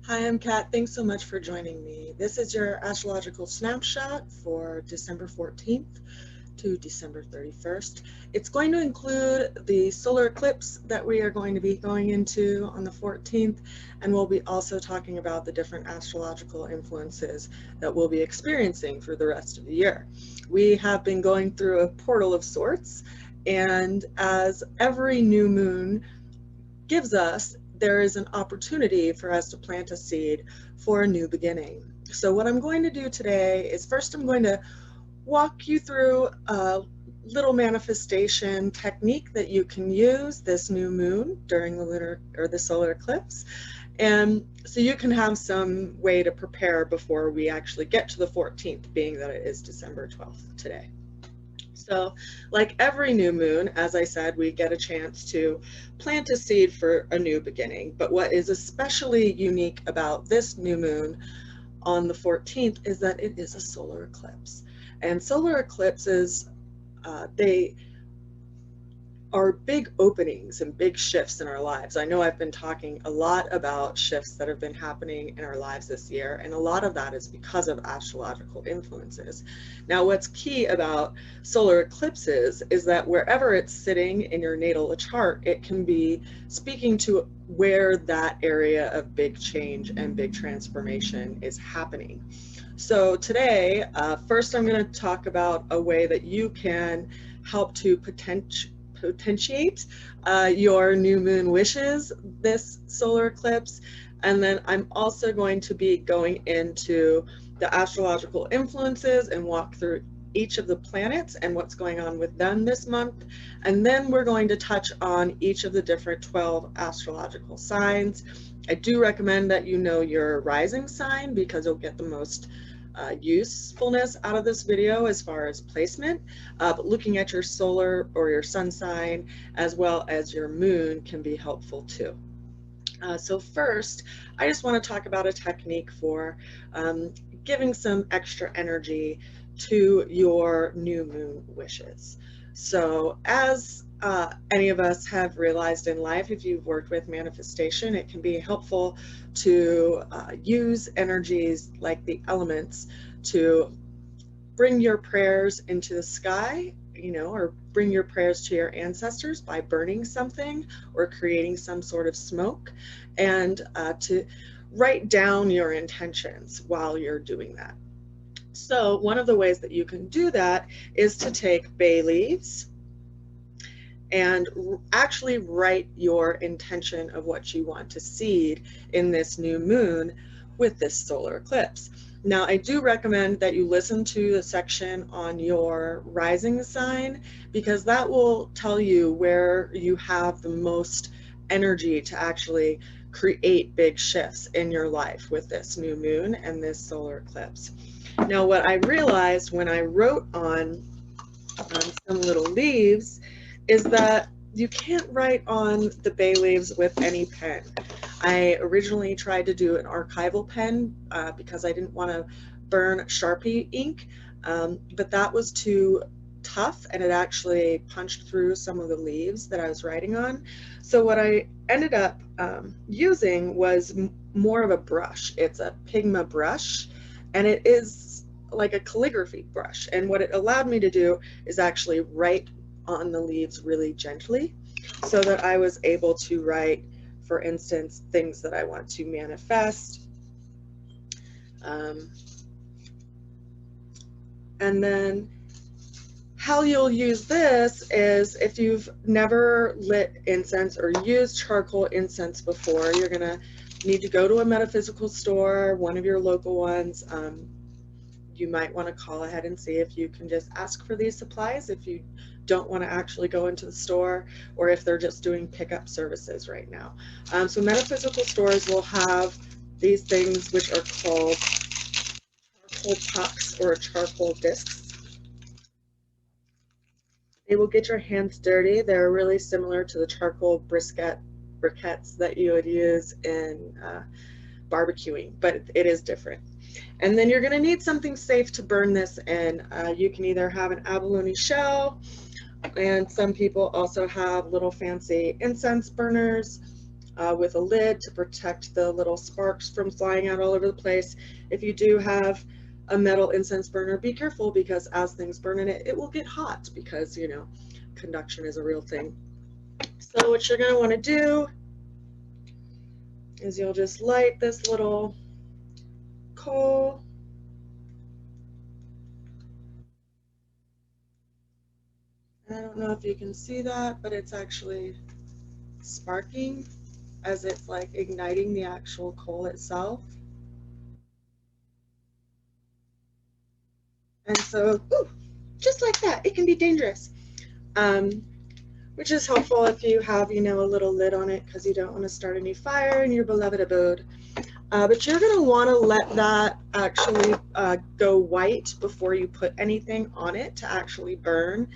Hi, I'm Kat. Thanks so much for joining me. This is your astrological snapshot for December 14th to December 31st. It's going to include the solar eclipse that we are going to be going into on the 14th, and we'll be also talking about the different astrological influences that we'll be experiencing for the rest of the year. We have been going through a portal of sorts, and as every new moon gives us, there is an opportunity for us to plant a seed for a new beginning. So what I'm going to do today is first I'm going to walk you through a little manifestation technique that you can use this new moon during the lunar or the solar eclipse. And so you can have some way to prepare before we actually get to the 14th, being that it is December 12th today. So, like every new moon, as I said, we get a chance to plant a seed for a new beginning. But what is especially unique about this new moon on the 14th is that it is a solar eclipse. And solar eclipses, they are big openings and big shifts in our lives. I know I've been talking a lot about shifts that have been happening in our lives this year, and a lot of that is because of astrological influences. Now, what's key about solar eclipses is that wherever it's sitting in your natal chart, it can be speaking to where that area of big change and big transformation is happening. So today, first I'm going to talk about a way that you can help to potentiate your new moon wishes this solar eclipse. And then I'm also going to be going into the astrological influences and walk through each of the planets and what's going on with them this month. And then we're going to touch on each of the different 12 astrological signs. I do recommend that you know your rising sign because you'll get the most usefulness out of this video as far as placement, but looking at your solar or your sun sign as well as your moon can be helpful too. So first, I just want to talk about a technique for giving some extra energy to your new moon wishes. So as any of us have realized in life, if you've worked with manifestation, it can be helpful to use energies like the elements to bring your prayers into the sky, or bring your prayers to your ancestors by burning something or creating some sort of smoke, and to write down your intentions while you're doing that. So one of the ways that you can do that is to take bay leaves and actually write your intention of what you want to seed in this new moon with this solar eclipse. Now, I do recommend that you listen to the section on your rising sign because that will tell you where you have the most energy to actually create big shifts in your life with this new moon and this solar eclipse. Now, what I realized when I wrote on some little leaves is that you can't write on the bay leaves with any pen. I originally tried to do an archival pen because I didn't want to burn Sharpie ink, but that was too tough and it actually punched through some of the leaves that I was writing on. So what I ended up using was more of a brush. It's a Pigma brush, and it is like a calligraphy brush. And what it allowed me to do is actually write on the leaves really gently so that I was able to write, for instance, things that I want to manifest. And then how you'll use this is if you've never lit incense or used charcoal incense before, you're going to need to go to a metaphysical store, one of your local ones. You might want to call ahead and see if you can just ask for these supplies if you don't want to actually go into the store, or if they're just doing pickup services right now. So metaphysical stores will have these things which are called charcoal pucks or charcoal discs. They will get your hands dirty. They're really similar to the charcoal briquettes that you would use in barbecuing, but it is different. And then you're going to need something safe to burn this in. You can either have an abalone shell, and some people also have little fancy incense burners. with a lid to protect the little sparks from flying out all over the place. If you do have a metal incense burner, be careful, because as things burn in it, it will get hot, because, you know, conduction is a real thing. So what you're going to want to do is you'll just light this little coal. I don't know if you can see that, but it's actually sparking as it's like igniting the actual coal itself. And so, ooh, just like that, it can be dangerous, which is helpful if you have, you know, a little lid on it, because you don't want to start any fire in your beloved abode. But you're going to want to let that actually go white before you put anything on it to actually burn.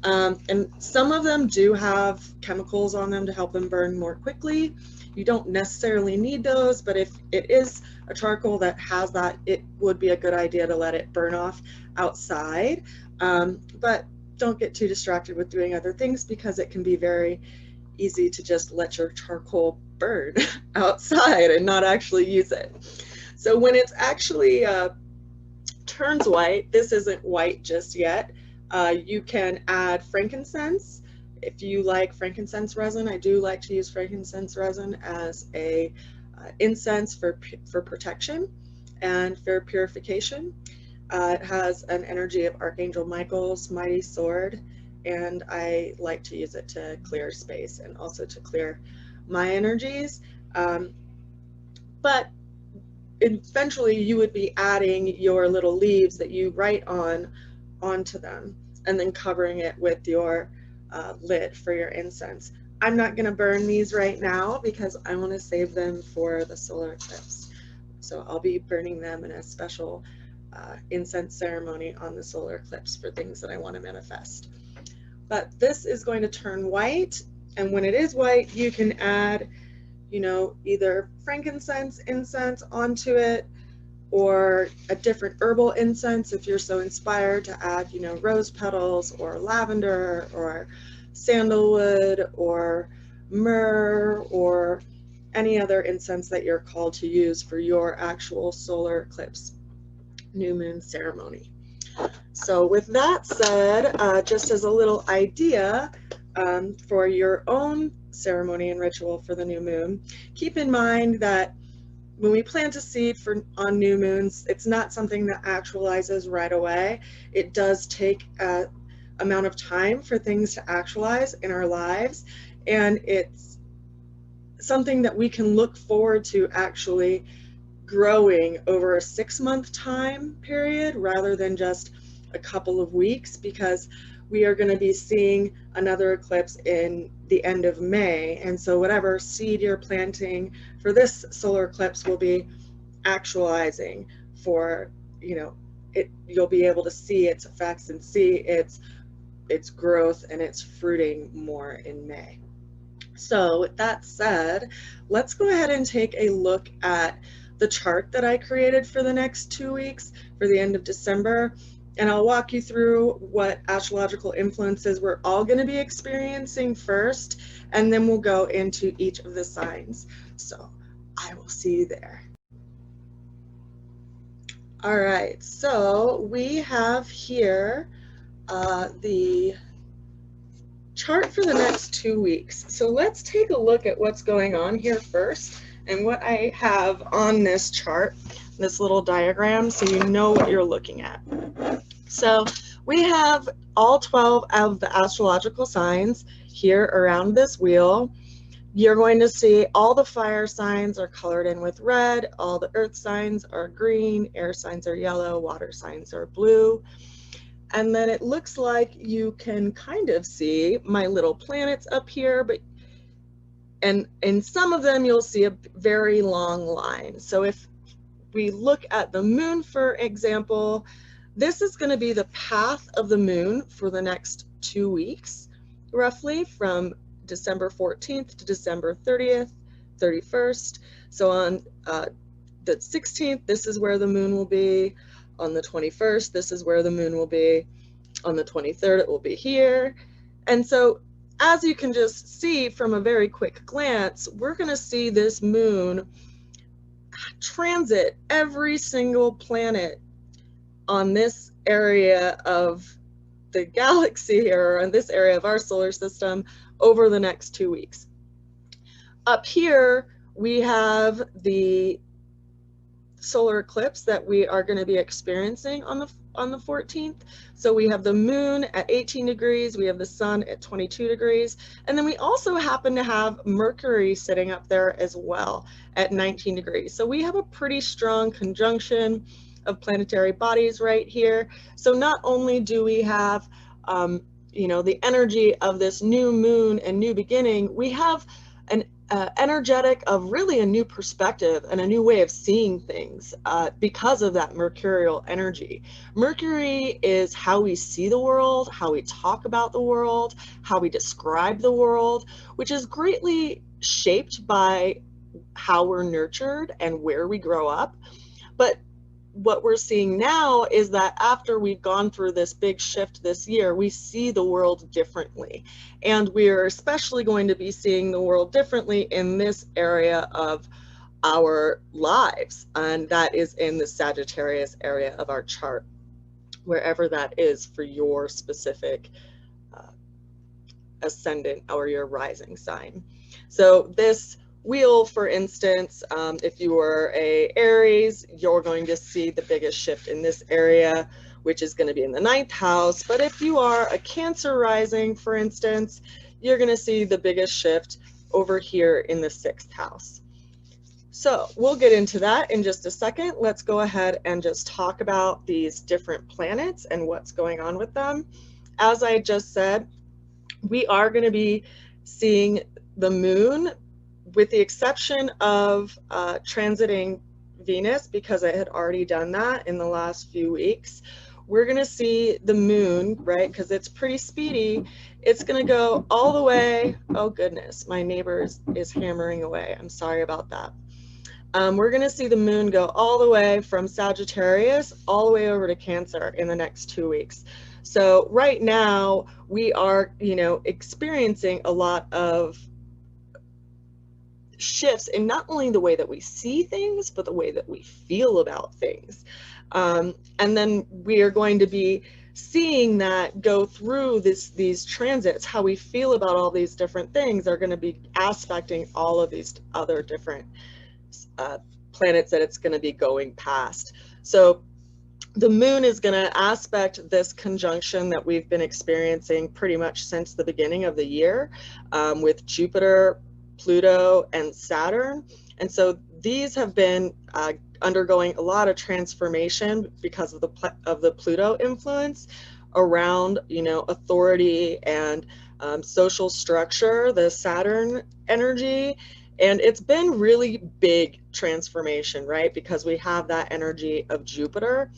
And some of them do have chemicals on them to help them burn more quickly. You don't necessarily need those, but if it is a charcoal that has that, it would be a good idea to let it burn off outside. But don't get too distracted with doing other things, because it can be very easy to just let your charcoal burn outside and not actually use it. So when it's actually turns white, this isn't white just yet, you can add frankincense. If you like frankincense resin, I do like to use frankincense resin as a incense for protection and for purification. It has an energy of Archangel Michael's mighty sword, and I like to use it to clear space and also to clear my energies. But eventually you would be adding your little leaves that you write on onto them, and then covering it with your lid for your incense. I'm not going to burn these right now because I want to save them for the solar eclipse. So I'll be burning them in a special incense ceremony on the solar eclipse for things that I want to manifest. But this is going to turn white, and when it is white, you can add, you know, either frankincense incense onto it, or a different herbal incense if you're so inspired to add, you know, rose petals or lavender or sandalwood or myrrh or any other incense that you're called to use for your actual solar eclipse new moon ceremony. So with that said, just as a little idea for your own ceremony and ritual for the new moon, keep in mind that when we plant a seed on new moons, it's not something that actualizes right away. It does take an amount of time for things to actualize in our lives, and it's something that we can look forward to actually growing over a 6-month time period rather than just a couple of weeks, because we are going to be seeing another eclipse in the end of May, and so whatever seed you're planting for this solar eclipse will be actualizing for, you know, you'll be able to see its effects and see its growth and its fruiting more in May. So with that said, let's go ahead and take a look at the chart that I created for the next 2 weeks for the end of December. And I'll walk you through what astrological influences we're all going to be experiencing first, and then we'll go into each of the signs. So I will see you there. All right, so we have here the chart for the next 2 weeks. So let's take a look at what's going on here first and what I have on this chart, this little diagram, so you know what you're looking at. So we have all 12 of the astrological signs here around this wheel. You're going to see all the fire signs are colored in with red, all the earth signs are green, air signs are yellow, water signs are blue. And then it looks like you can kind of see my little planets up here, and in some of them you'll see a very long line. So if we look at the moon, for example, this is going to be the path of the moon for the next 2 weeks, roughly from December 14th to December 30th, 31st. So on the 16th, this is where the moon will be. On the 21st, this is where the moon will be. On the 23rd, it will be here. And so as you can just see from a very quick glance, we're going to see this moon transit every single planet on this area of the galaxy here, or in this area of our solar system, over the next 2 weeks. Up here, we have the solar eclipse that we are going to be experiencing on the 14th. So we have the moon at 18 degrees, we have the sun at 22 degrees, and then we also happen to have Mercury sitting up there as well at 19 degrees. So we have a pretty strong conjunction of planetary bodies right here. So not only do we have the energy of this new moon and new beginning, we have an energetic of really a new perspective and a new way of seeing things because of that mercurial energy. Mercury is how we see the world, how we talk about the world, how we describe the world, which is greatly shaped by how we're nurtured and where we grow up. But what we're seeing now is that after we've gone through this big shift this year, we see the world differently. And we're especially going to be seeing the world differently in this area of our lives. And that is in the Sagittarius area of our chart, wherever that is for your specific ascendant or your rising sign. So this wheel, for instance, if you were a Aries, you're going to see the biggest shift in this area, which is going to be in the 9th house. But if you are a Cancer rising, for instance, you're going to see the biggest shift over here in the 6th house. So we'll get into that in just a second. Let's go ahead and just talk about these different planets and what's going on with them. As I just said, we are going to be seeing the moon, with the exception of transiting Venus, because I had already done that in the last few weeks. We're going to see the moon, right, because it's pretty speedy. It's going to go all the way. Oh, goodness, my neighbor is hammering away. I'm sorry about that. We're going to see the moon go all the way from Sagittarius all the way over to Cancer in the next 2 weeks. So right now we are, experiencing a lot of shifts in not only the way that we see things, but the way that we feel about things. And then we are going to be seeing that go through these transits. How we feel about all these different things are going to be aspecting all of these other different planets that it's going to be going past. So the moon is going to aspect this conjunction that we've been experiencing pretty much since the beginning of the year with Jupiter, Pluto, and Saturn. And so these have been undergoing a lot of transformation because of the Pluto influence around, authority and social structure, the Saturn energy. And it's been really big transformation, right? Because we have that energy of Jupiter.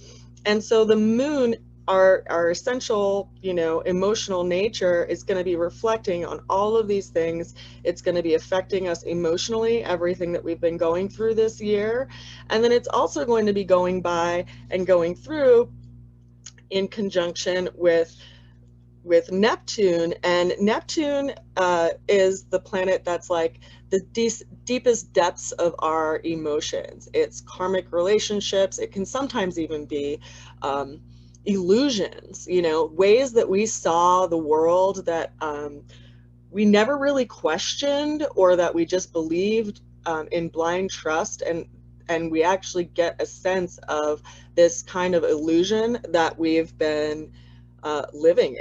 And so the moon, our essential, emotional nature is going to be reflecting on all of these things. It's going to be affecting us emotionally, everything that we've been going through this year. And then it's also going to be going by and going through in conjunction with Neptune. And Neptune is the planet that's like the deepest depths of our emotions. It's karmic relationships. It can sometimes even be illusions, ways that we saw the world that we never really questioned, or that we just believed in blind trust, and we actually get a sense of this kind of illusion that we've been living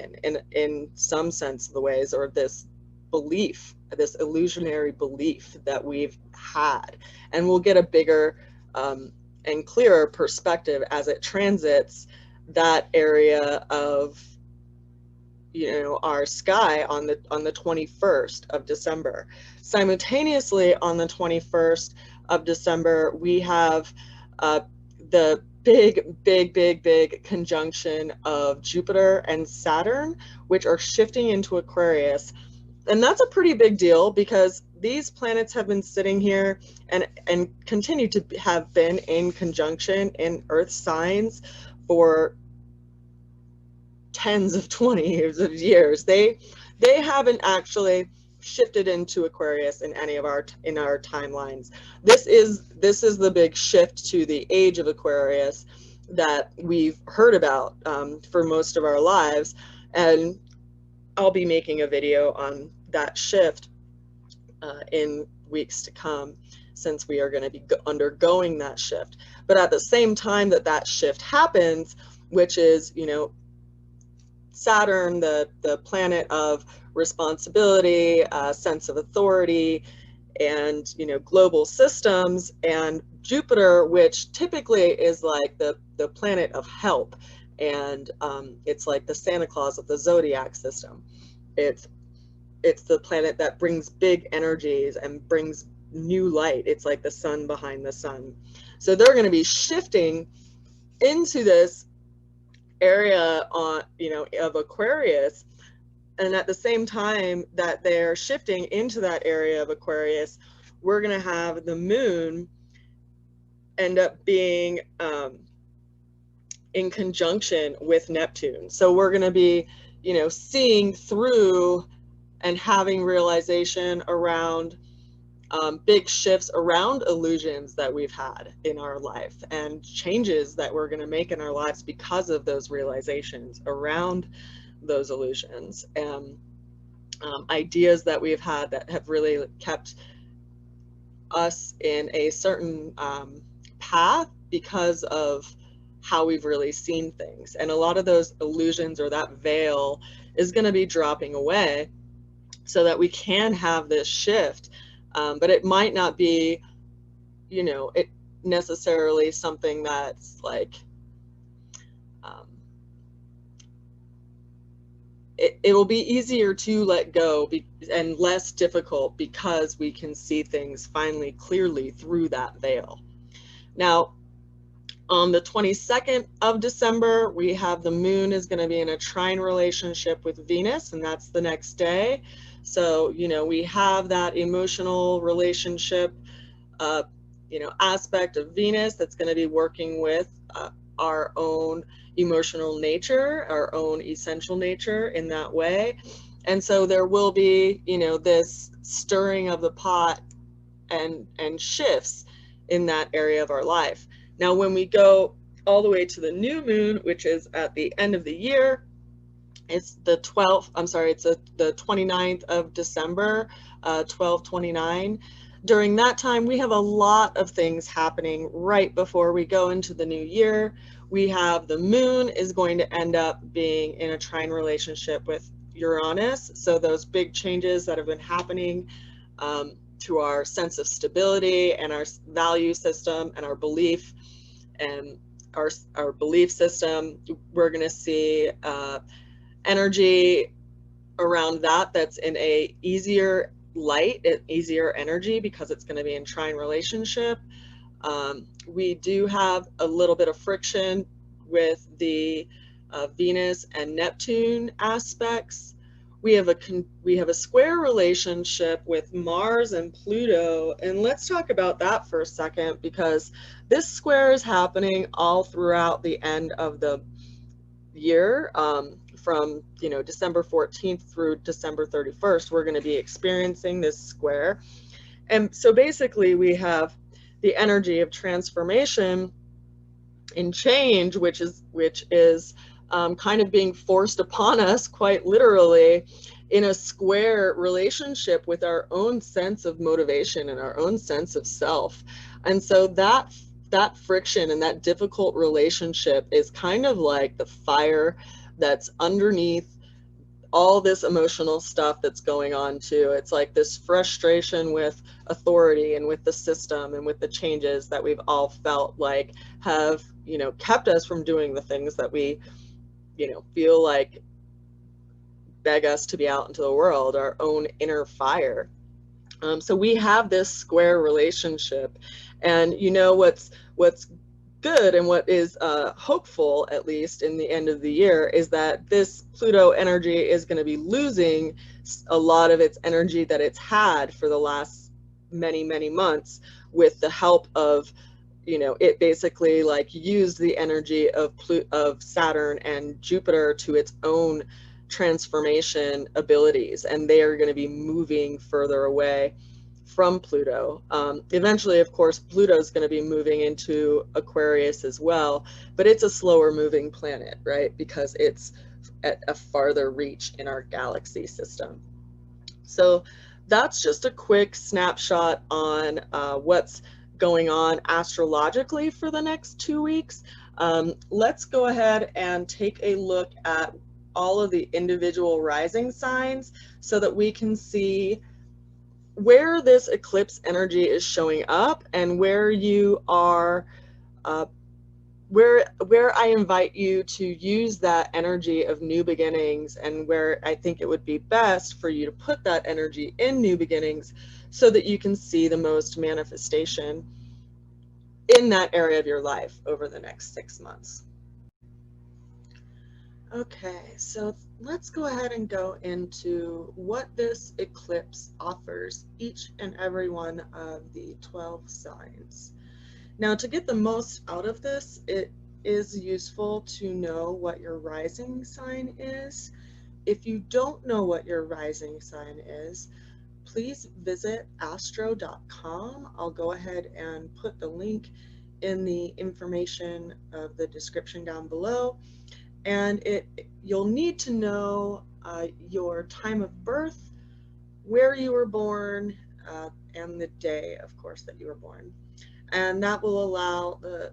in some sense of the ways, or this belief, this illusionary belief that we've had. And we'll get a bigger and clearer perspective as it transits that area of our sky on the 21st of December. Simultaneously on the 21st of December, we have the big conjunction of Jupiter and Saturn, which are shifting into Aquarius. And that's a pretty big deal, because these planets have been sitting here and continue to have been in conjunction in Earth signs for tens of 20 years of years. They they haven't actually shifted into Aquarius in any of our timelines. This is the big shift to the age of Aquarius that we've heard about for most of our lives, and I'll be making a video on that shift in weeks to come, since we are going to be undergoing that shift. But at the same time that that shift happens, which is, you know, Saturn, the planet of responsibility, sense of authority, and, you know, global systems, and Jupiter, which typically is like the planet of help, and it's like the Santa Claus of the zodiac system. It's the planet that brings big energies and brings new light. It's like the sun behind the sun. So they're going to be shifting into this area on, you know, of Aquarius, and at the same time that they're shifting into that area of Aquarius, we're going to have the moon end up being in conjunction with Neptune. So we're going to be, you know, seeing through and having realization around big shifts around illusions that we've had in our life, and changes that we're going to make in our lives because of those realizations around those illusions, and ideas that we've had that have really kept us in a certain path because of how we've really seen things. And a lot of those illusions, or that veil, is going to be dropping away so that we can have this shift. But it might not be, you know, it necessarily something that's like, it will be easier to let go and less difficult, because we can see things finally clearly through that veil. Now, on the 22nd of December, we have the moon is going to be in a trine relationship with Venus, and that's the next day. So, you know, we have that emotional relationship, you know, aspect of Venus that's going to be working with our own emotional nature, our own essential nature in that way. And so there will be, you know, this stirring of the pot and shifts in that area of our life. Now, when we go all the way to the new moon, which is at the end of the year, it's the 12th, I'm sorry, it's the 29th of December, 12/29. During that time, we have a lot of things happening right before we go into the new year. We have the moon is going to end up being in a trine relationship with Uranus. So those big changes that have been happening to our sense of stability and our value system and our belief and our belief system, we're going to see energy around that that's in a easier light, an easier energy, because it's going to be in trine relationship. We do have a little bit of friction with the Venus and Neptune aspects. We have a square relationship with Mars and Pluto, and let's talk about that for a second, because this square is happening all throughout the end of the year. From, you know, December 14th through December 31st, we're going to be experiencing this square. And so basically we have the energy of transformation and change, which is kind of being forced upon us, quite literally, in a square relationship with our own sense of motivation and our own sense of self. And so that friction and that difficult relationship is kind of like the fire that's underneath all this emotional stuff that's going on too. It's like this frustration with authority and with the system and with the changes that we've all felt like have, you know, kept us from doing the things that we, you know, feel like beg us to be out into the world, our own inner fire. So we have this square relationship, and you know what's good and what is hopeful, at least in the end of the year, is that this Pluto energy is going to be losing a lot of its energy that it's had for the last many months, with the help of, you know, it basically like used the energy of Saturn and Jupiter to its own transformation abilities, and they are going to be moving further away from Pluto. Eventually, of course, Pluto is going to be moving into Aquarius as well, but it's a slower moving planet, right? Because it's at a farther reach in our galaxy system. So that's just a quick snapshot on what's going on astrologically for the next 2 weeks. Let's go ahead and take a look at all of the individual rising signs so that we can see where this eclipse energy is showing up and where you are, where I invite you to use that energy of new beginnings, and where I think it would be best for you to put that energy in new beginnings so that you can see the most manifestation in that area of your life over the next 6 months. Okay, so let's go ahead and go into what this eclipse offers each and every one of the 12 signs. Now, to get the most out of this, it is useful to know what your rising sign is. If you don't know what your rising sign is, please visit astro.com. I'll go ahead and put the link in the information of the description down below. And you'll need to know your time of birth, where you were born, and the day, of course, that you were born. And that will allow the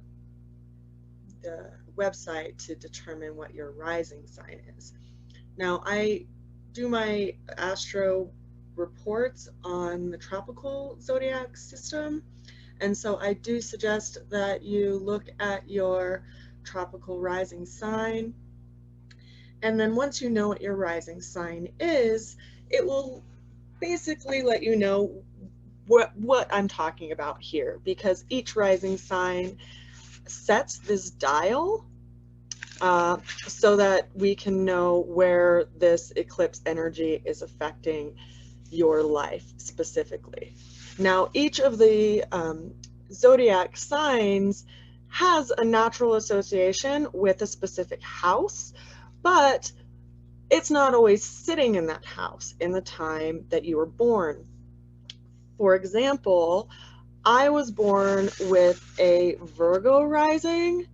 website to determine what your rising sign is. Now, I do my astro reports on the tropical zodiac system, and so I do suggest that you look at your tropical rising sign, and then once you know what your rising sign is, it will basically let you know what I'm talking about here, because each rising sign sets this dial so that we can know where this eclipse energy is affecting your life specifically. Now, each of the zodiac signs has a natural association with a specific house, but it's not always sitting in that house in the time that you were born. For example, I was born with a Virgo rising,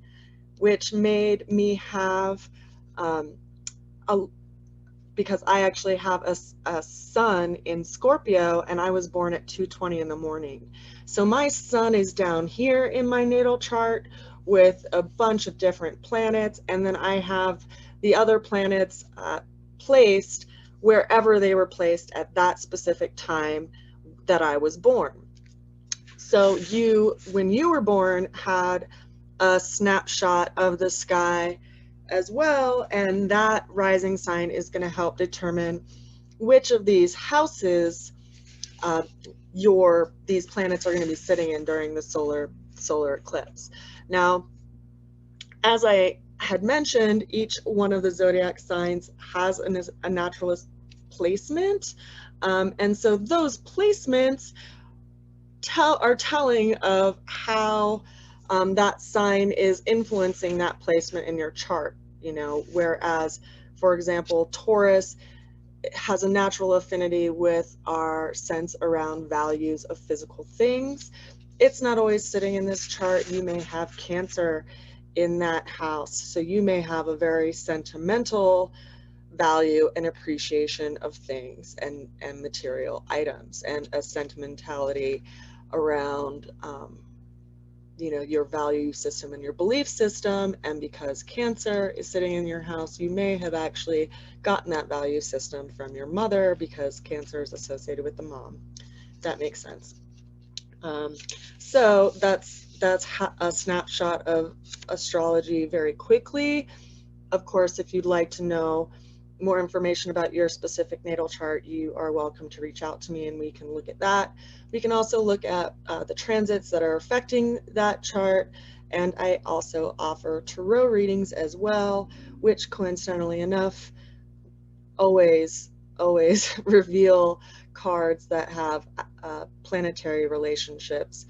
which made me have, because I actually have a sun in Scorpio, and I was born at 2:20 in the morning. So my sun is down here in my natal chart with a bunch of different planets, and then I have the other planets placed wherever they were placed at that specific time that I was born. So you, when you were born, had a snapshot of the sky as well, and that rising sign is going to help determine which of these houses these planets are going to be sitting in during the solar eclipse. Now, as I had mentioned, each one of the zodiac signs has a naturalist placement, and so those placements are telling of how that sign is influencing that placement in your chart, whereas, for example, Taurus has a natural affinity with our sense around values of physical things. It's not always sitting in this chart. You may have Cancer in that house, so you may have a very sentimental value and appreciation of things and material items, and a sentimentality around your value system and your belief system. And because Cancer is sitting in your house, you may have actually gotten that value system from your mother, because Cancer is associated with the mom. That makes sense. So that's a snapshot of astrology very quickly. Of course, if you'd like to know more information about your specific natal chart, you are welcome to reach out to me and we can look at that. We can also look at the transits that are affecting that chart, and I also offer tarot readings as well, which coincidentally enough always reveal cards that have planetary relationships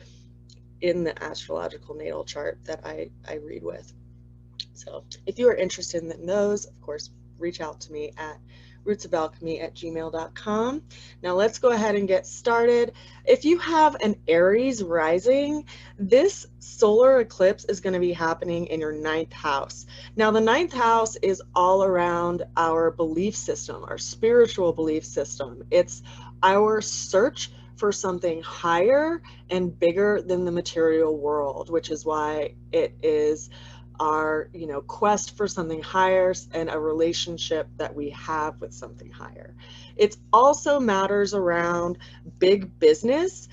in the astrological natal chart that I read with. So if you are interested in those, of course, reach out to me at rootsofalchemy@gmail.com. Now let's go ahead and get started. If you have an Aries rising, this solar eclipse is going to be happening in your 9th house. Now the 9th house is all around our belief system, our spiritual belief system. It's our search for something higher and bigger than the material world, which is why it is our quest for something higher and a relationship that we have with something higher. It also matters around big business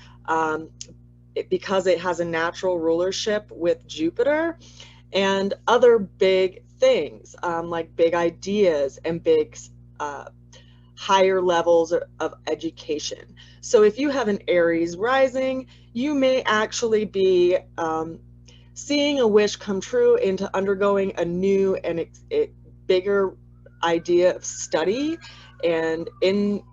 because it has a natural rulership with Jupiter and other big things like big ideas and big higher levels of education. So if you have an Aries rising, you may actually be seeing a wish come true into undergoing a new and bigger idea of study. And if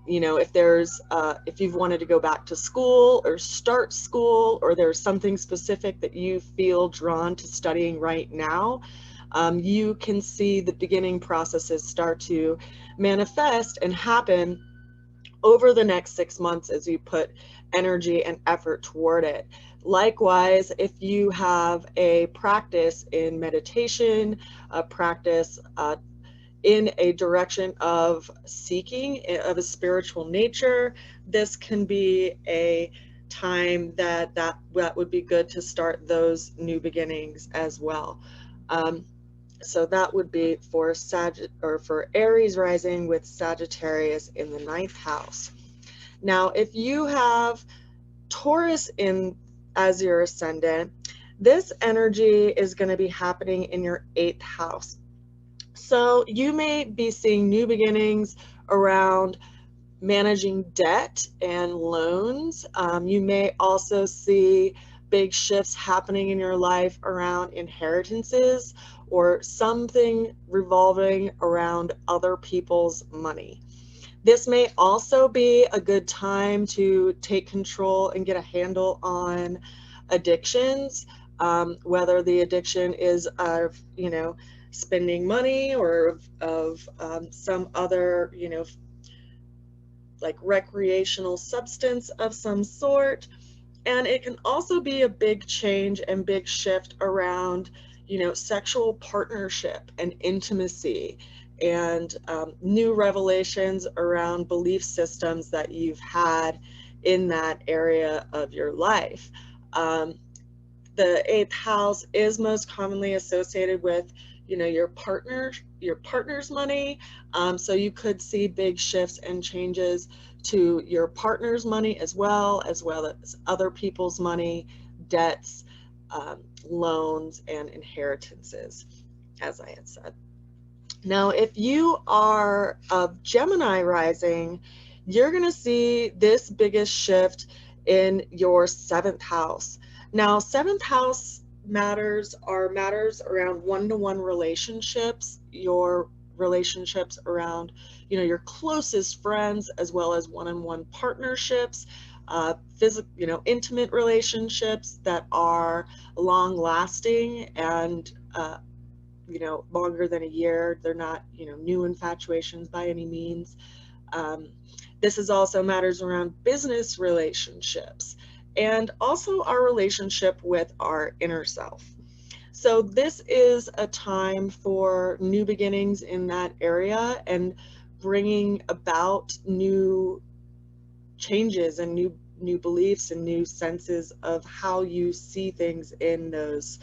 you've wanted to go back to school or start school, or there's something specific that you feel drawn to studying right now, you can see the beginning processes start to manifest and happen over the next 6 months as you put energy and effort toward it. Likewise, if you have a practice in meditation, a practice in a direction of seeking of a spiritual nature, this can be a time that would be good to start those new beginnings as well. So that would be for for Aries rising with Sagittarius in the 9th house. Now, if you have Taurus as your ascendant, this energy is going to be happening in your 8th house. So you may be seeing new beginnings around managing debt and loans. You may also see big shifts happening in your life around inheritances or something revolving around other people's money. This may also be a good time to take control and get a handle on addictions, whether the addiction is of, spending money or of some other, like recreational substance of some sort. And it can also be a big change and big shift around, sexual partnership and intimacy and new revelations around belief systems that you've had in that area of your life. The 8th house is most commonly associated with, your partner's money. So you could see big shifts and changes to your partner's money as well as other people's money, debts, loans, and inheritances, as I had said. Now, if you are of Gemini rising, you're going to see this biggest shift in your 7th house. Now, 7th house matters around one-to-one relationships, your relationships around, your closest friends, as well as one-on-one partnerships, intimate relationships that are long-lasting and longer than a year. They're not, new infatuations by any means. This is also matters around business relationships and also our relationship with our inner self. So this is a time for new beginnings in that area and bringing about new changes and new beliefs and new senses of how you see things in those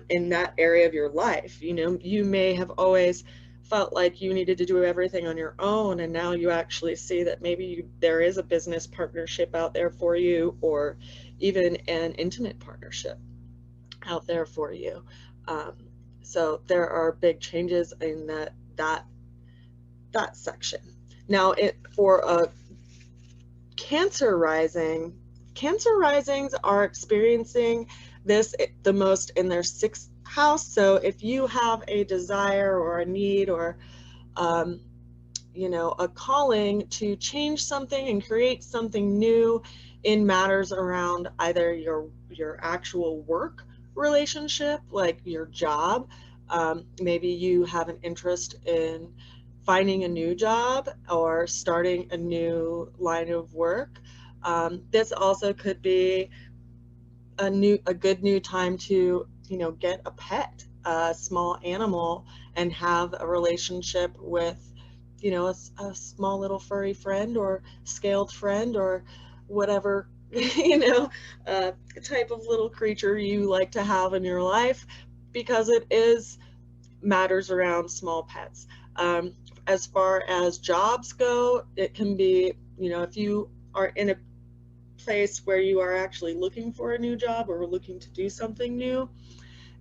in that area of your life. You may have always felt like you needed to do everything on your own, and now you actually see that maybe there is a business partnership out there for you, or even an intimate partnership out there for you. So there are big changes in that section. Now, for a Cancer rising, Cancer risings are experiencing this the most in their 6th house. So if you have a desire or a need or a calling to change something and create something new in matters around either your actual work relationship, like your job, maybe you have an interest in finding a new job or starting a new line of work. This also could be a good new time to, you know, get a pet, a small animal, and have a relationship with, you know, a small little furry friend or scaled friend or whatever, you know, type of little creature you like to have in your life, because it is matters around small pets. As far as jobs go, it can be, you know, if you are in a place where you are actually looking for a new job or looking to do something new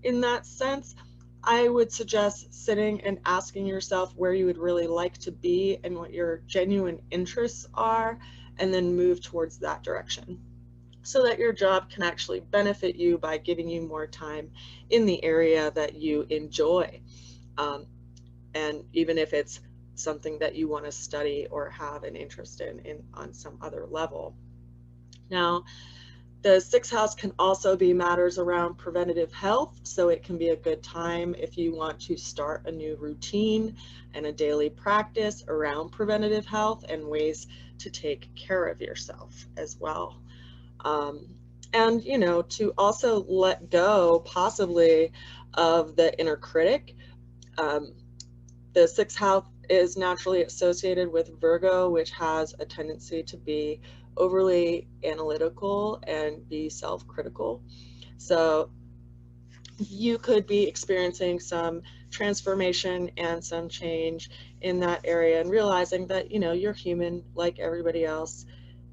in that sense, I would suggest sitting and asking yourself where you would really like to be and what your genuine interests are, and then move towards that direction so that your job can actually benefit you by giving you more time in the area that you enjoy. And even if it's something that you want to study or have an interest in on some other level. Now, the sixth house can also be matters around preventative health, so it can be a good time if you want to start a new routine and a daily practice around preventative health and ways to take care of yourself as well. And, you know, to also let go possibly of the inner critic. The sixth house is naturally associated with Virgo, which has a tendency to be overly analytical and be self-critical. So you could be experiencing some transformation and some change in that area, and realizing that, you know, you're human like everybody else.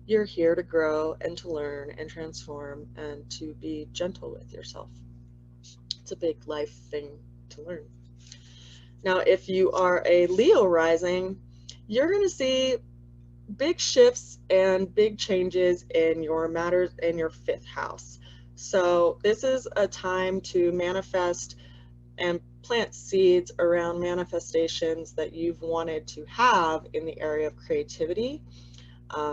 You're here to grow and to learn and transform and to be gentle with yourself. It's a big life thing to learn. Now, if you are a Leo rising, you're going to see big shifts and big changes in your matters in your fifth house. So this is a time to manifest and plant seeds around manifestations that you've wanted to have in the area of creativity,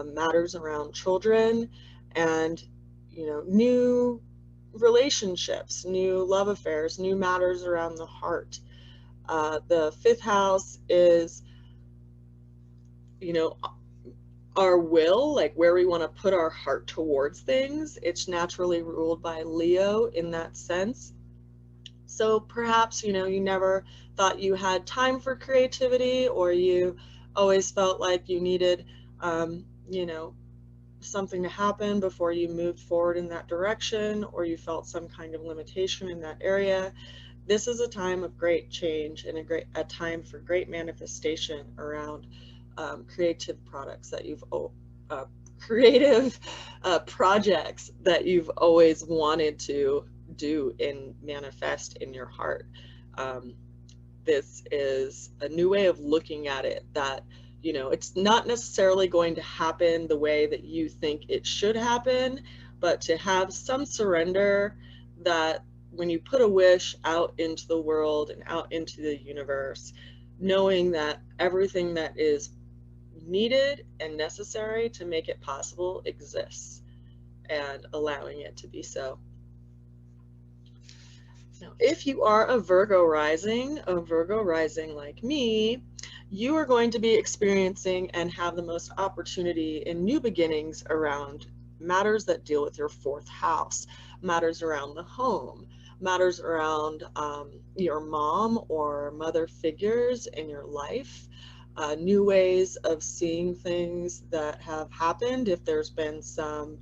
matters around children, and, you know, new relationships, new love affairs, new matters around the heart. The fifth house is, you know, our will, like where we want to put our heart towards things. It's naturally ruled by Leo in that sense. So perhaps, you know, you never thought you had time for creativity, or you always felt like you needed, you know, something to happen before you moved forward in that direction, or you felt some kind of limitation in that area. This is a time of great change and a time for great manifestation around creative products that you've creative projects that you've always wanted to do and manifest in your heart. This is a new way of looking at it, that, you know, it's not necessarily going to happen the way that you think it should happen, but to have some surrender that when you put a wish out into the world and out into the universe, knowing that everything that is needed and necessary to make it possible exists, and allowing it to be so. Now, if you are a Virgo rising like me, you are going to be experiencing and have the most opportunity in new beginnings around matters that deal with your fourth house, matters around the home, matters around your mom or mother figures in your life, new ways of seeing things that have happened. If there's been some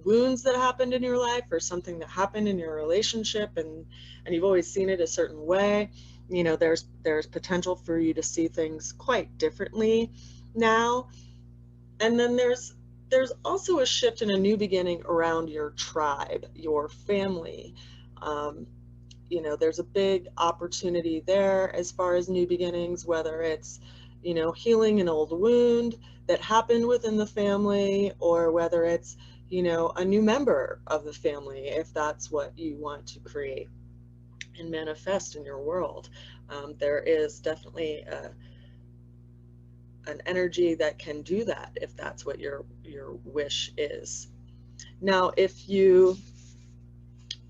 wounds that happened in your life, or something that happened in your relationship, and you've always seen it a certain way, you know, there's potential for you to see things quite differently now. And then there's also a shift and a new beginning around your tribe, your family. You know, there's a big opportunity there as far as new beginnings, whether it's, you know, healing an old wound that happened within the family, or whether it's, you know, a new member of the family, if that's what you want to create and manifest in your world. There is definitely an energy that can do that if that's what your wish is. Now, if you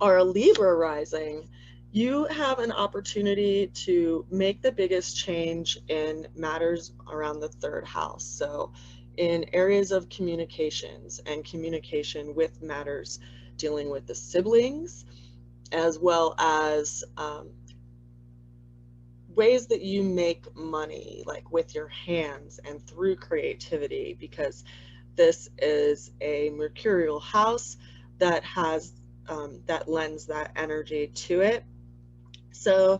are a Libra rising, You have an opportunity to make the biggest change in matters around the third house. So in areas of communications and communication with matters dealing with the siblings, as well as ways that you make money, like with your hands and through creativity, because this is a mercurial house that has that lends that energy to it. So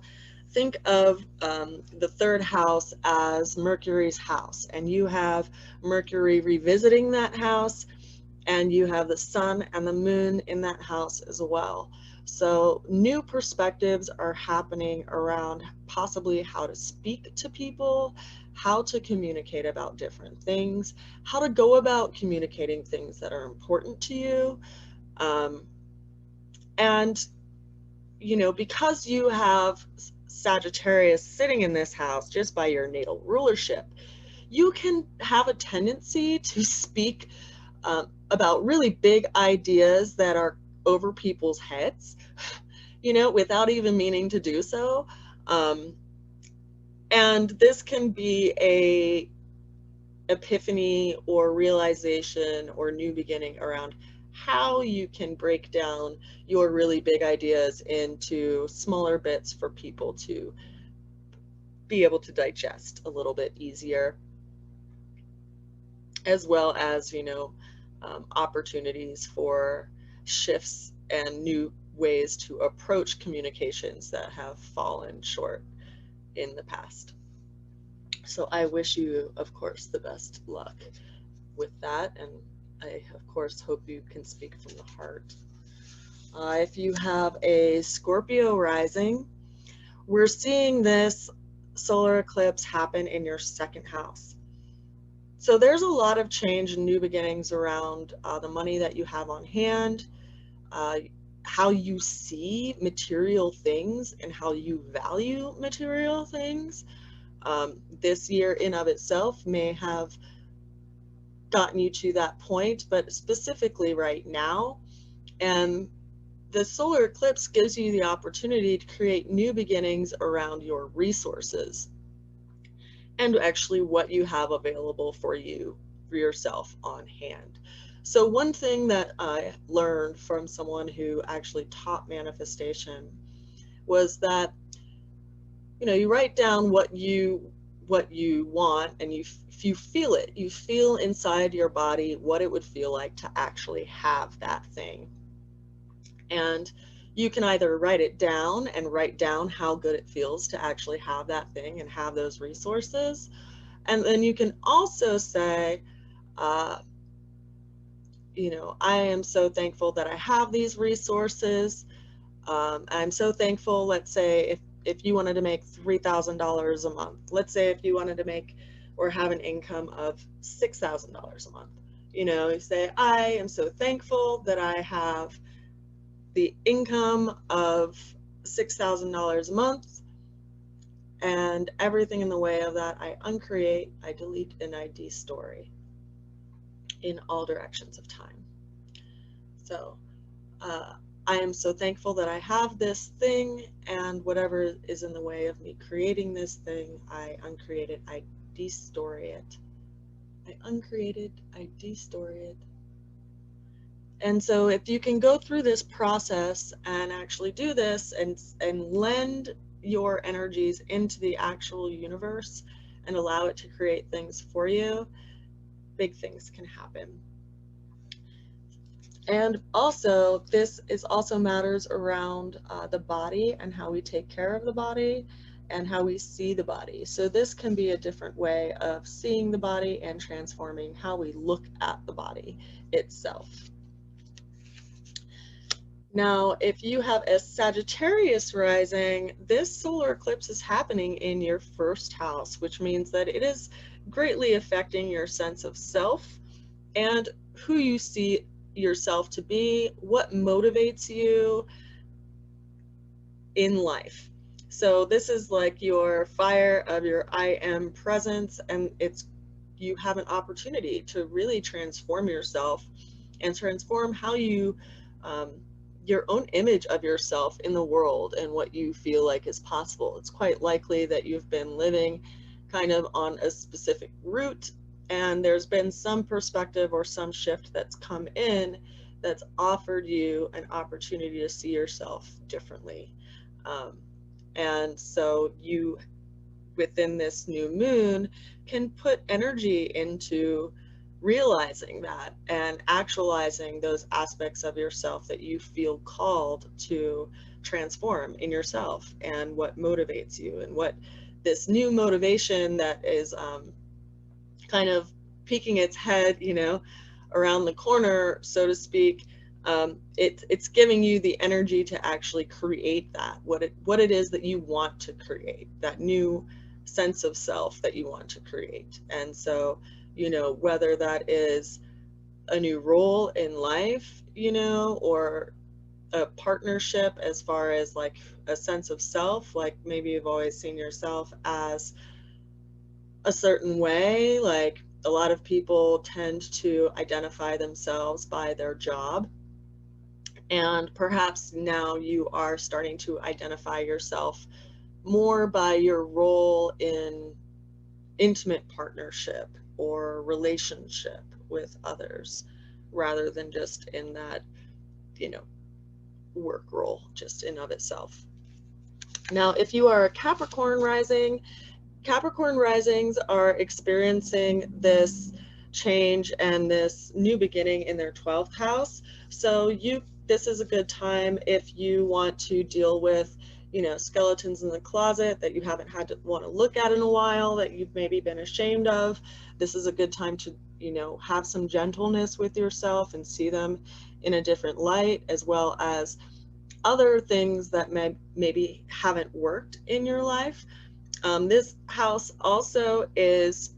think of the third house as Mercury's house, and you have Mercury revisiting that house, and you have the sun and the moon in that house as well. So new perspectives are happening around possibly how to speak to people, how to communicate about different things, how to go about communicating things that are important to you. And, you know, because you have Sagittarius sitting in this house just by your natal rulership, you can have a tendency to speak about really big ideas that are over people's heads, you know, without even meaning to do so. And this can be a epiphany or realization or new beginning around how you can break down your really big ideas into smaller bits for people to be able to digest a little bit easier, as well as, you know, opportunities for shifts and new ways to approach communications that have fallen short in the past. So I wish you, of course, the best luck with that, and I, of course, hope you can speak from the heart. If you have a Scorpio rising, we're seeing this solar eclipse happen in your second house. So there's a lot of change and new beginnings around the money that you have on hand, how you see material things and how you value material things. This year in of itself may have gotten you to that point, but specifically right now. And the solar eclipse gives you the opportunity to create new beginnings around your resources and actually what you have available for you, for yourself on hand. So one thing that I learned from someone who actually taught manifestation was that, you know, you write down what you want, and if you feel it, you feel inside your body what it would feel like to actually have that thing. And you can either write it down and write down how good it feels to actually have that thing and have those resources. And then you can also say, you know, I am so thankful that I have these resources. I'm so thankful, let's say, if you wanted to make $3,000 a month, let's say if you wanted to make or have an income of $6,000 a month, you know, you say, I am so thankful that I have the income of $6,000 a month, and everything in the way of that I uncreate, I delete, and I destory in all directions of time. So I am so thankful that I have this thing, and whatever is in the way of me creating this thing, I uncreate it, I destory it. I uncreate it, I destory it. And so if you can go through this process and actually do this and lend your energies into the actual universe and allow it to create things for you, big things can happen. And also, this is also matters around the body and how we take care of the body and how we see the body. So this can be a different way of seeing the body and transforming how we look at the body itself. Now, if you have a Sagittarius rising, this solar eclipse is happening in your first house, which means that it is greatly affecting your sense of self and who you see yourself to be, what motivates you in life. So this is like your fire of your I am presence, and you have an opportunity to really transform yourself and transform how you your own image of yourself in the world and what you feel like is possible. It's quite likely that you've been living kind of on a specific route, and there's been some perspective or some shift that's come in that's offered you an opportunity to see yourself differently. And so you, within this new moon, can put energy into realizing that and actualizing those aspects of yourself that you feel called to transform in yourself, and what motivates you, and what this new motivation that is kind of peeking its head, you know, around the corner, so to speak. It's giving you the energy to actually create that, what it is that you want to create, that new sense of self that you want to create. And so, you know, whether that is a new role in life, you know, or a partnership, as far as like a sense of self, like maybe you've always seen yourself as a certain way. Like a lot of people tend to identify themselves by their job, and perhaps now you are starting to identify yourself more by your role in intimate partnership or relationship with others, rather than just in that, you know, work role just in of itself. Now, if you are a Capricorn rising, Capricorn risings are experiencing this change and this new beginning in their 12th house. So this is a good time if you want to deal with, you know, skeletons in the closet that you haven't had to want to look at in a while, that you've maybe been ashamed of. This is a good time to, you know, have some gentleness with yourself and see them in a different light, as well as other things that maybe haven't worked in your life. This house also is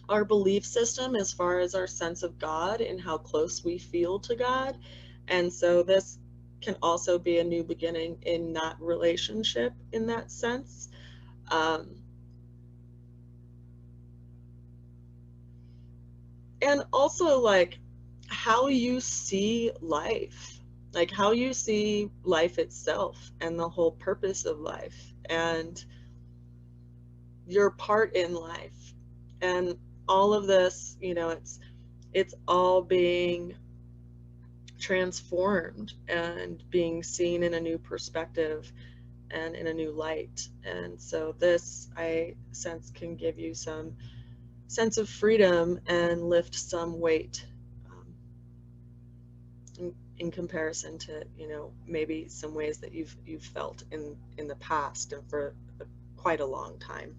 our belief system as far as our sense of God and how close we feel to God. And so this can also be a new beginning in that relationship in that sense. And also like how you see life, like how you see life itself and the whole purpose of life and your part in life. And all of this, you know, it's all being transformed and being seen in a new perspective and in a new light. And so this, I sense, can give you some sense of freedom and lift some weight in comparison to, you know, maybe some ways that you've felt in the past and for quite a long time.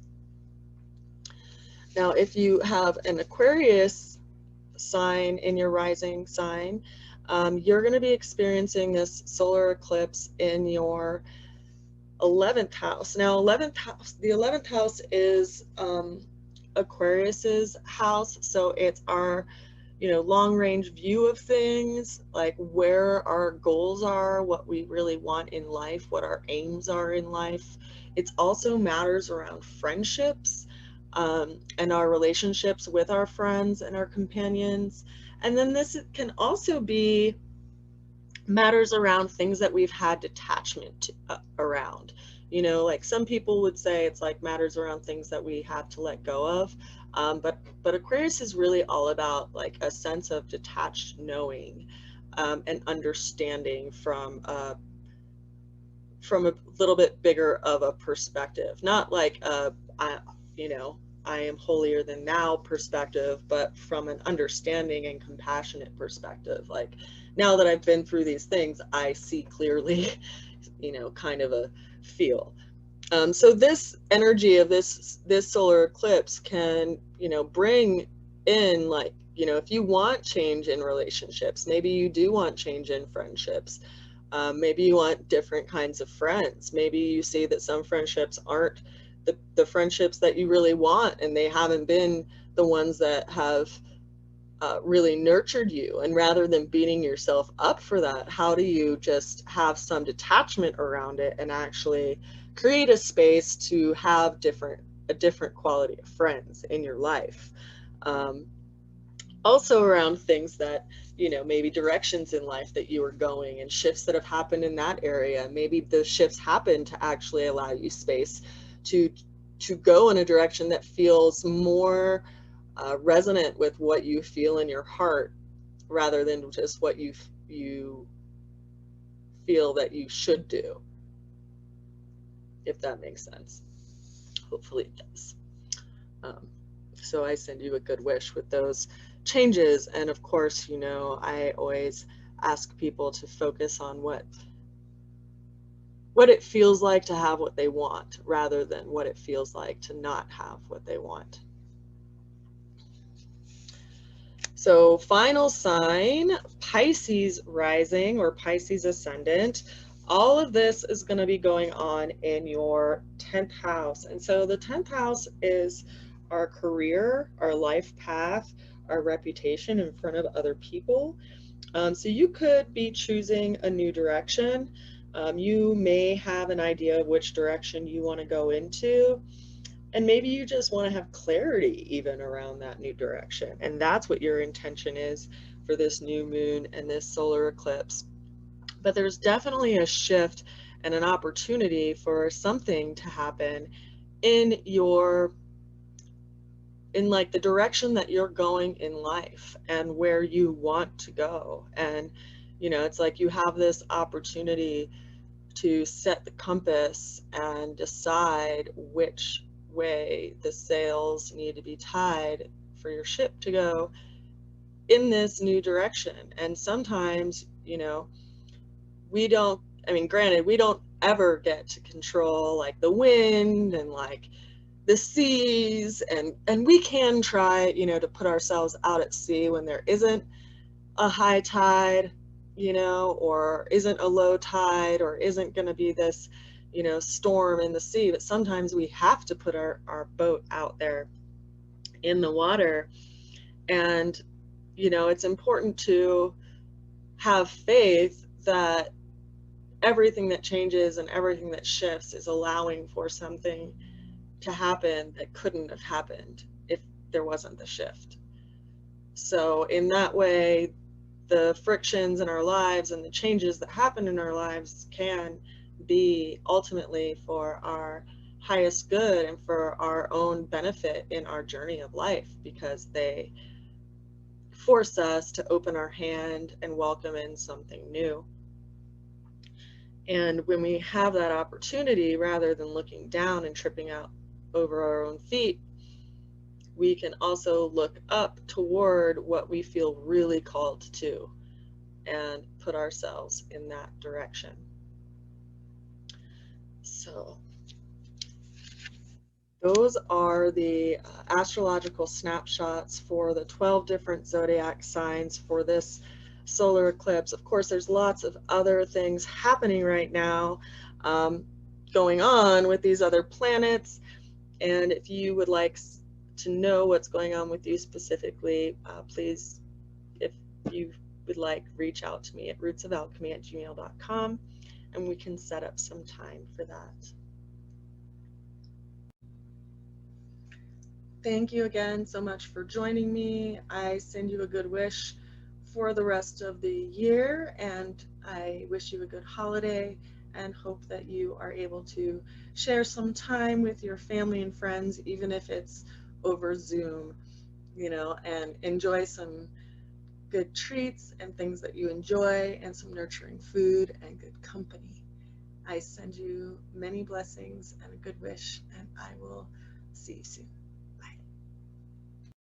Now, if you have an Aquarius sign in your rising sign, you're going to be experiencing this solar eclipse in your 11th house. Now, the 11th house is Aquarius's house, so it's our, you know, long range view of things, like where our goals are, what we really want in life, what our aims are in life. It also matters around friendships and our relationships with our friends and our companions. And then this can also be matters around things that we've had detachment around. You know, like some people would say it's like matters around things that we have to let go of. But Aquarius is really all about like a sense of detached knowing and understanding from a little bit bigger of a perspective, not like you know, I am holier than thou perspective, but from an understanding and compassionate perspective. Like, now that I've been through these things, I see clearly, you know, kind of a feel. So this energy of this solar eclipse can, you know, bring in, like, you know, if you want change in relationships, maybe you do want change in friendships. Maybe you want different kinds of friends. Maybe you see that some friendships aren't the friendships that you really want, and they haven't been the ones that have really nurtured you. And rather than beating yourself up for that, how do you just have some detachment around it and actually create a space to have a different quality of friends in your life? Also around things that, you know, maybe directions in life that you are going and shifts that have happened in that area. Maybe those shifts happen to actually allow you space to go in a direction that feels more resonant with what you feel in your heart, rather than just what you feel that you should do, if that makes sense. Hopefully it does. So I send you a good wish with those changes. And of course, you know, I always ask people to focus on what it feels like to have what they want, rather than what it feels like to not have what they want. So final sign, Pisces rising or Pisces ascendant. All of this is going to be going on in your 10th house. And so the 10th house is our career, our life path, our reputation in front of other people. So you could be choosing a new direction. You may have an idea of which direction you want to go into. And maybe you just want to have clarity even around that new direction. And that's what your intention is for this new moon and this solar eclipse. But there's definitely a shift and an opportunity for something to happen in like the direction that you're going in life and where you want to go. And, you know, it's like you have this opportunity to set the compass and decide which way the sails need to be tied for your ship to go in this new direction. And sometimes, you know, granted, we don't ever get to control like the wind and like the seas, and we can try, you know, to put ourselves out at sea when there isn't a high tide, you know, or isn't a low tide, or isn't going to be this, you know, storm in the sea. But sometimes we have to put our boat out there in the water. And, you know, it's important to have faith that everything that changes and everything that shifts is allowing for something to happen that couldn't have happened if there wasn't the shift. So in that way, the frictions in our lives and the changes that happen in our lives can be ultimately for our highest good and for our own benefit in our journey of life, because they force us to open our hand and welcome in something new. And when we have that opportunity, rather than looking down and tripping out over our own feet, we can also look up toward what we feel really called to and put ourselves in that direction. So those are the astrological snapshots for the 12 different zodiac signs for this solar eclipse. Of course, there's lots of other things happening right now going on with these other planets. And if you would like to know what's going on with you specifically, please, if you would like, reach out to me at rootsofalchemy@gmail.com, and we can set up some time for that. Thank you again so much for joining me. I send you a good wish for the rest of the year, and I wish you a good holiday and hope that you are able to share some time with your family and friends, even if it's over Zoom, you know, and enjoy some good treats and things that you enjoy, and some nurturing food and good company. I send you many blessings and a good wish, and I will see you soon.